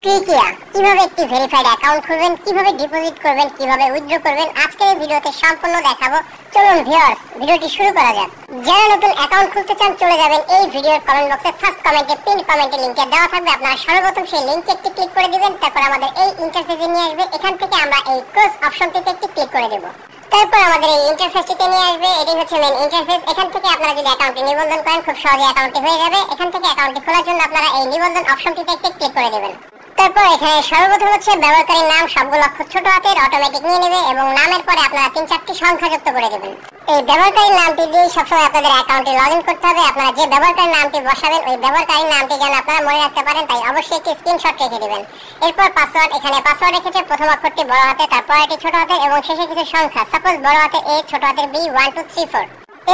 কিভাবে একটি verified account খুলবেন, কিভাবে ডিপোজিট করবেন, কিভাবে উইথড্র করবেন আজকের এই ভিডিওতে সম্পূর্ণ দেখাবো। চলুন ভিউয়ার্স, ভিডিওটি শুরু করা যাক। যারা নতুন অ্যাকাউন্ট খুলতে চান চলে যাবেন এই ভিডিওর কমেন্ট বক্সে, ফার্স্ট কমেন্টে পিন কমেন্টে লিংকটা দেওয়া থাকবে। আপনারা সর্বপ্রথম সেই লিংকে একটি ক্লিক করে দিবেন, তারপর আমাদের এই ইন্টারফেসে নিয়ে আসবে। এখান থেকে আমরা এই ক্লোজ অপশনটিতে একটি ক্লিক করে দেব। তারপর আমাদের এই ইন্টারফেসটিতে নিয়ে আসবে। এটি হচ্ছে মেইন ইন্টারফেস। এখান থেকে আপনারা যদি অ্যাকাউন্টটি নিবন্ধন করেন খুব সহজে অ্যাকাউন্টটি হয়ে যাবে। এখান থেকে অ্যাকাউন্টটি খোলার জন্য আপনারা এই নিবন্ধন অপশনটিতে একটি ক্লিক করে দেবেন। তারপর এখানে সর্বপ্রথম হচ্ছে ব্যবহারকারীর নাম, সবগুলো অক্ষর ছোট হাতের অটোমেটিক নিয়ে নেবে এবং নামের পরে আপনারা 3-4টি সংখ্যা যুক্ত করে দেবেন। এই ব্যবহারকারীর নামটি দিয়ে সবসময় আপনাদের অ্যাকাউন্টে লগইন করতে হবে। আপনারা যে ব্যবহারকারীর নামটি বসাবেন ওই ব্যবহারকারীর নামটি যেন আপনারা মনে রাখতে পারেন, তাই অবশ্যই একটি স্ক্রিনশট রেখে দিবেন। এরপর পাসওয়ার্ড, এখানে পাসওয়ার্ড রেখেছে প্রথম অক্ষরটি বড় হাতে, তারপর এটি ছোট হাতের এবং শেষে কিছু সংখ্যা, সাপোজ বড় হাতে A, ছোট হাতের B, 1 2 3 4।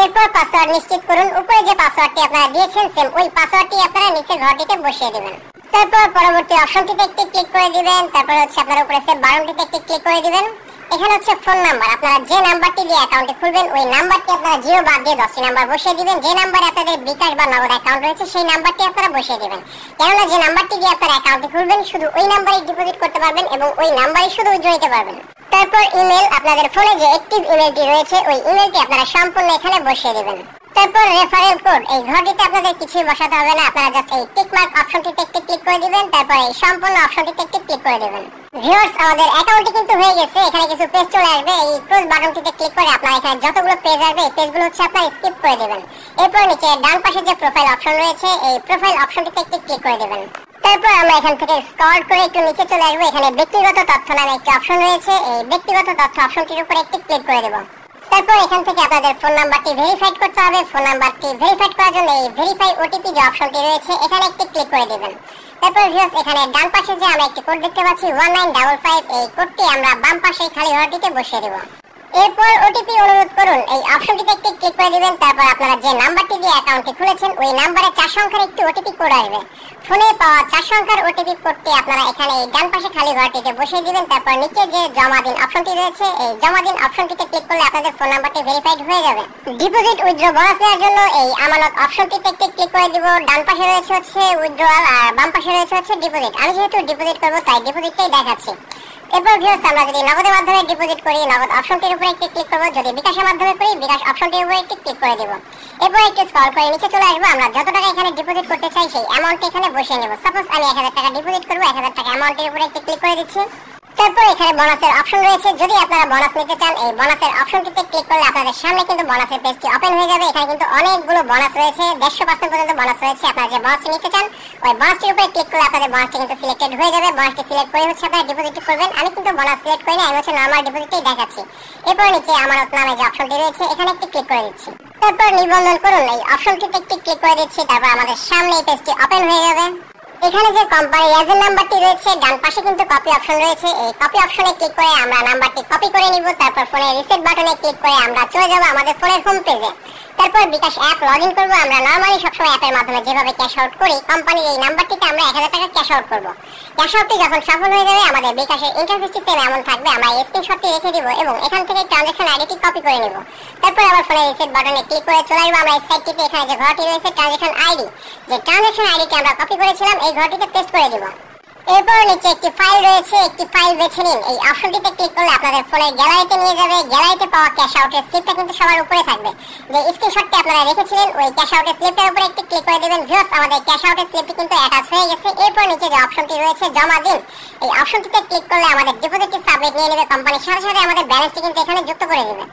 এরপর পাসওয়ার্ড নিশ্চিত করুন। উপরে যে পাসওয়ার্ডটি আপনারা দিয়েছেন সেম ওই পাসওয়ার্ডটি আপনারা নিচের ঘরটিতে বসিয়ে দিবেন। তারপর পরবর্তী অপশনটিতে একটি ক্লিক করে দিবেন। তারপর হচ্ছে আপনারা উপরে সেভ বাটনটিতে একটি ক্লিক করে দিবেন। এখানে হচ্ছে ফোন নাম্বার, আপনারা যে নাম্বারটি দিয়ে অ্যাকাউন্টে খুলবেন ওই নাম্বারটি আপনারা 0 বাদ দিয়ে 10টি নাম্বার বসিয়ে দিবেন। যে নাম্বারে আপনাদের বিকাশ বা নগদ অ্যাকাউন্ট রয়েছে সেই নাম্বারটি আপনারা বসিয়ে দিবেন। কেননা যে নাম্বারটি দিয়ে আপনারা অ্যাকাউন্টে খুলবেন শুধু ওই নাম্বারেই ডিপোজিট করতে পারবেন এবং ওই নাম্বারেই শুধু উইথড্র নিতে পারবেন। তারপর ইমেল, আপনাদের ফোনে যে অ্যাক্টিভ ইমেলটি রয়েছে ওই ইমেলটি আপনারা সম্পূর্ণ এখানে বসিয়ে দিবেন। তারপর রেফারেল কোড, এই ঘরটিতে আপনাদের কিছুই বসাতে হবে না, আপনারা জাস্ট এই টিক মার্ক অপশনটিতে একটি ক্লিক করে দিবেন। তারপর এই সম্পূর্ণ অপশনটিতে একটি ক্লিক করে দিবেন। ভিউয়ার্স, আমাদের অ্যাকাউন্টটি কিন্তু হয়ে গেছে। এখানে কিছু পেজ চলে আসবে, এই ক্লোজ বাটনটিতে ক্লিক করে আপনারা এখানে যতগুলো পেজ আসবে এই পেজগুলো হচ্ছে আপনারা স্কিপ করে দিবেন। এরপর নিচে ডান পাশে যে প্রোফাইল অপশন রয়েছে এই প্রোফাইল অপশনটিতে একটি ক্লিক করে দিবেন। তারপর আমরা এখান থেকে স্ক্রল করে একটু নিচে চলে আসবো। এখানে ব্যক্তিগত তথ্য নামে একটি অপশন রয়েছে, এই ব্যক্তিগত তথ্য অপশনটির উপরে একটি ক্লিক করে দেব। তারপর এখান থেকে আপনাদের ফোন নাম্বারটি ভেরিফাইড করতে হবে। ফোন নাম্বারটি ভেরিফাইড করার জন্য এই ভেরিফাই ওটিপি যে অপশনটি রয়েছে এখানে একটি ক্লিক করে দিবেন। তারপর ভিউয়ার্স, এখানে ডান পাশে যে আমরা একটি কোড দেখতে পাচ্ছি 1955, এই কোডটি আমরা বাম পাশে খালি ঘরটিতে বসিয়ে দেব। এরপর ওটিপি অনুরোধ করুন, এই অপশনটিতে একটি ক্লিক করে দিবেন। তারপর আপনারা যে নাম্বারটি দিয়ে অ্যাকাউন্টটি খুলেছেন ওই নাম্বারে 4 সংখ্যার একটি ওটিপি কোড আসবে। ফোনে পাওয়া 4 সংখ্যার ওটিপি কোডটি আপনারা এখানে এই ডান পাশে খালি ঘরটিতে বসিয়ে দিবেন। তারপর নিচে যে জমা দিন অপশনটি রয়েছে এই জমা দিন অপশনটিতে ক্লিক করলে আপনাদের ফোন নাম্বারটি ভেরিফাইড হয়ে যাবে। ডিপোজিট উইথড্র বোনাস নেওয়ার জন্য এই আমানত অপশনটিতে একটি ক্লিক করে দিব। ডান পাশে রয়েছে হচ্ছে উইথড্রয়াল আর বাম পাশে রয়েছে হচ্ছে ডিপোজিট। আমি যেহেতু ডিপোজিট করব তাই ডিপোজিটটাই দেখাচ্ছি। এরপর ভিউয়ার্স, আমরা যদি নগদের মাধ্যমে ডিপোজিট করি নগদ অপশনটির উপরে একটি ক্লিক করব, যদি বিকাশের মাধ্যমে করি বিকাশ অপশনটির উপরে একটি ক্লিক করে দেব। এরপর একটু স্ক্রল করে নিচে চলে আসবো। আমরা যত টাকা এখানে ডিপোজিট করতে চাই সেই অ্যামাউন্টটি এখানে বসিয়ে নেব। সাপোজ আমি 1000 টাকা ডিপোজিট করব, 1000 টাকা অ্যামাউন্টের উপরে একটি ক্লিক করে দিচ্ছি। তারপর এখানে বোনাসের অপশন রয়েছে, যদি আপনারা বোনাস নিতে চান এই বোনাসের অপশনটিতে ক্লিক করলে আপনাদের সামনে কিন্তু বোনাসের পেজটি ওপেন হয়ে যাবে। এখানে কিন্তু অনেকগুলো বোনাস রয়েছে, 150% পর্যন্ত বোনাস রয়েছে। আপনারা যে বোনাসটি নিতে চান ওই বোনাসটির উপরে ক্লিক করলে আপনাদের বোনাসটি কিন্তু সিলেক্টেড হয়ে যাবে। বোনাসটি সিলেক্ট করে হচ্ছে আপনারা ডিপোজিট করবেন। আমি কিন্তু বোনাস সিলেক্ট করি না, আমি হচ্ছে নরমাল ডিপোজিটই দেখাচ্ছি। এরপর নিচে আমানত নামে যে অপশনটি রয়েছে এখানে একটি ক্লিক করে দিচ্ছি। তারপর নিবন্ধন করুন, এই অপশনটিতে একটি ক্লিক করে দিচ্ছি। তারপর আমাদের সামনে এই পেজটি ওপেন হয়ে যাবে। এখানে যে কোম্পানি এজেন্ট নাম্বারটি রয়েছে ডান পাশে কিন্তু কপি অপশন রয়েছে, এই কপি অপশনে ক্লিক করে আমরা নাম্বারটি কপি করে নিব। তারপর ফোনের রিসেট বাটনে ক্লিক করে আমরা চলে যাব আমাদের ফোনের হোম পেজে। তারপর বিকাশ অ্যাপ লগইন করব। আমরা নরমালি সবসময় অ্যাপের মাধ্যমে যেভাবে ক্যাশ আউট করি কোম্পানির এই নাম্বারটিতে আমরা 1000 টাকা ক্যাশ আউট করব। ক্যাশ আউটটি যখন সফল হয়ে যাবে আমাদের বিকাশের ইন্টারফেসটি সেম এমন থাকবে। আমরা এই স্ক্রিনশটটি রেখে দিব এবং এখান থেকে ট্রানজাকশন আইডিটি কপি করে নেব। তারপর আবার ফোনের রিসেট বাটনে ক্লিক করে চলে আসবো আমরা এই সাইটটিতে। এখানে যে ঘরটি রয়েছে ট্রানজাকশন আইডি, যে ট্রানজাকশন আইডিটি আমরা কপি করেছিলাম এই ঘরটিতে পেস্ট করে দিব। এরপর নিচে একটি ফাইল রয়েছে, একটি ফাইল বেছে নিন। এই অপশনটিতে ক্লিক করলে আপনাদের ফোনের গ্যালারিতে নিয়ে যাবে। গ্যালারিতে পাওয়া ক্যাশ আউটের স্লিপটা কিন্তু সবার উপরে থাকবে। যে স্ক্রিনশটটি আপনারা রেখেছিলেন ওই ক্যাশ আউটের স্লিপটার উপরে একটি ক্লিক করে দেবেন। ভিউয়ার্স, আমাদের ক্যাশ আউটের স্লিপটি কিন্তু অ্যাটাচ হয়ে গেছে। এরপর নিচে যে অপশনটি রয়েছে জমা দিন, এই অপশনটিতে ক্লিক করলে আমাদের ডিপোজিটটি সাবমিট নিয়ে নেবে কোম্পানির সাথে সাথে আমাদের ব্যালেন্সটি কিন্তু এখানে যুক্ত করে দেবে।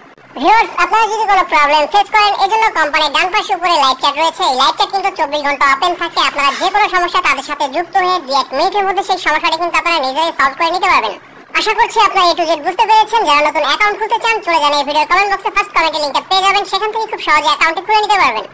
ভিউয়ার্স, আপনারা যদি কোনো প্রবলেম ফেস করেন এজন্য কোম্পানির ডান পাশে উপরে লাইভ চ্যাট রয়েছে, এই লাইভ চ্যাট কিন্তু 24 ঘন্টা ওপেন থাকে। আপনারা যে কোনো সমস্যা তাদের সাথে যুক্ত হয়ে 2-1 মিনিটের মধ্যে সেই সমস্যাটি কিন্তু আপনারা নিজেই সলভ করে নিতে পারবেন। আশা করছি আপনারা A to Z বুঝতে পেরেছেন। যারা নতুন অ্যাকাউন্ট খুলতে চান চলে যান এই ভিডিওর কমেন্ট বক্সে, ফার্স্ট কমেন্টে লিংকটা পেয়ে যাবেন, সেখান থেকে খুব সহজে অ্যাকাউন্টটি খুলে নিতে পারবেন।